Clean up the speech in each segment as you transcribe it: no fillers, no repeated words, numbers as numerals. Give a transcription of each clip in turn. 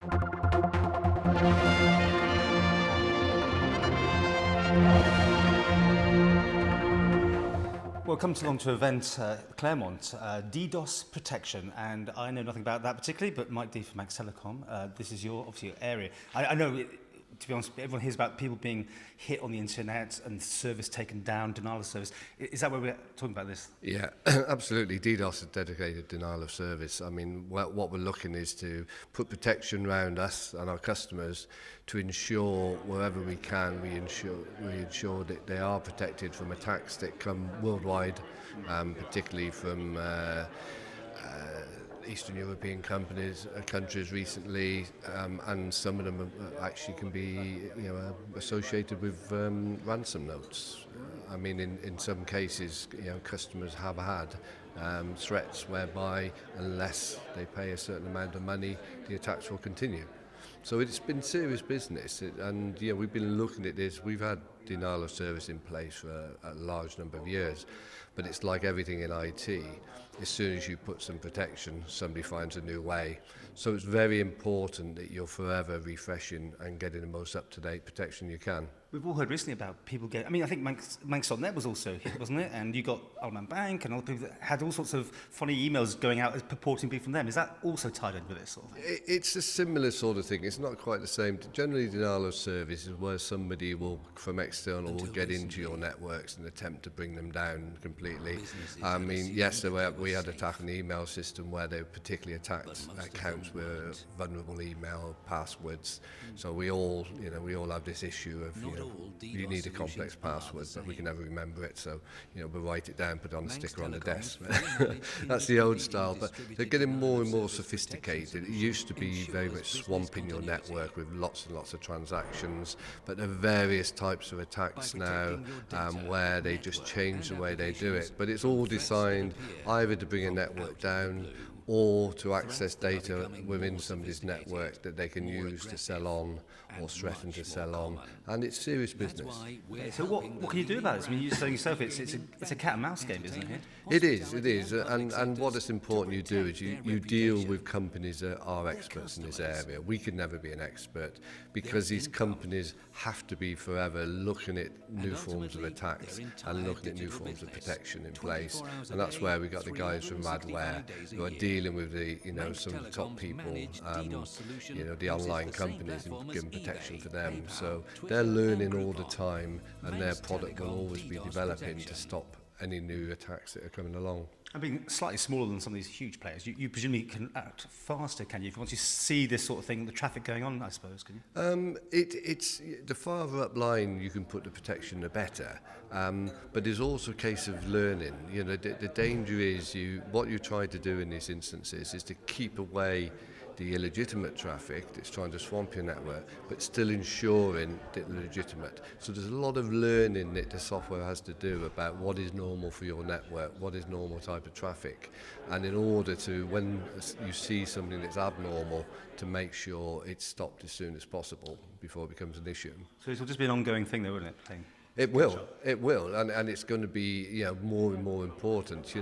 Well, come along to an event, Claremont, DDoS protection, and I know nothing about that particularly, but Mike Dee from Manx Telecom, this is obviously your area. I know, to be honest, everyone hears about people being hit on the internet and service taken down, denial of service. Is that where we're talking about this? Yeah, absolutely. DDoS is dedicated denial of service. I mean, what we're looking is to put protection around us and our customers to ensure wherever we can, we ensure that they are protected from attacks that come worldwide, particularly from Eastern European countries recently, and some of them actually can be associated with ransom notes. I mean, in some cases, customers have had threats whereby unless they pay a certain amount of money, the attacks will continue. So it's been serious business, and we've been looking at this. We've had denial of service in place for a large number of years, but it's like everything in IT. As soon as you put some protection, somebody finds a new way. So it's very important that you're forever refreshing and getting the most up-to-date protection you can. We've all heard recently about people getting... I mean, I think Manx.net was also hit, wasn't it? And you got Old Bank and other people that had all sorts of funny emails going out as purporting to be from them. Is that also tied in with this sort of thing? It's a similar sort of thing. It's not quite the same. Generally, denial of service is where somebody from external will get into your networks and attempt to bring them down completely. I mean, yes, we had attack on the email system where they particularly attacked accounts with vulnerable email passwords. So we all have this issue of you need a complex password, but we can never remember it. So we write it down, put it on a sticker on the desk. That's the old style, but they're getting more and more sophisticated. It used to be very much swamping your network with lots and lots of transactions, but there are various types of attacks now where they just change the way they do it. But it's all designed either to bring a network down or to access data within somebody's network that they can use to sell on or threaten to sell on, and it's serious business. So what can you do about this? I mean, you're saying yourself it's a cat and mouse game, isn't it? It is, and what is important you do is you deal with companies that are experts in this area. We could never be an expert because these companies have to be forever looking at new forms of attacks and looking at new forms of protection in place, and that's where we got the guys from Radware who are dealing with some of the top people, the online companies, and giving protection for them. So they're learning all the time, and their product will always be developing to stop any new attacks that are coming along. I mean, slightly smaller than some of these huge players. You presumably can act faster, can you? Once you see this sort of thing, the traffic going on, I suppose, can you? It's the farther up line you can put the protection, the better. But there's also a case of learning. The danger is what you try to do in these instances is to keep away the illegitimate traffic that's trying to swamp your network, but still ensuring that they're legitimate. So there's a lot of learning that the software has to do about what is normal for your network, what is normal type of traffic, and in order to, when you see something that's abnormal, to make sure it's stopped as soon as possible before it becomes an issue. So this will just be an ongoing thing, though, won't it? It will, and it's going to be more and more important.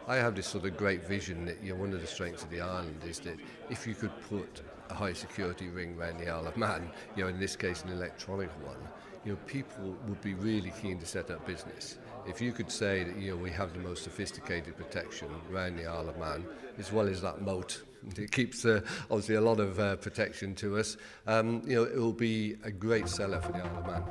I have this sort of great vision that one of the strengths of the island is that if you could put a high security ring around the Isle of Man, in this case an electronic one, people would be really keen to set up business. If you could say that we have the most sophisticated protection around the Isle of Man, as well as that moat, it keeps obviously a lot of protection to us. It will be a great seller for the Isle of Man.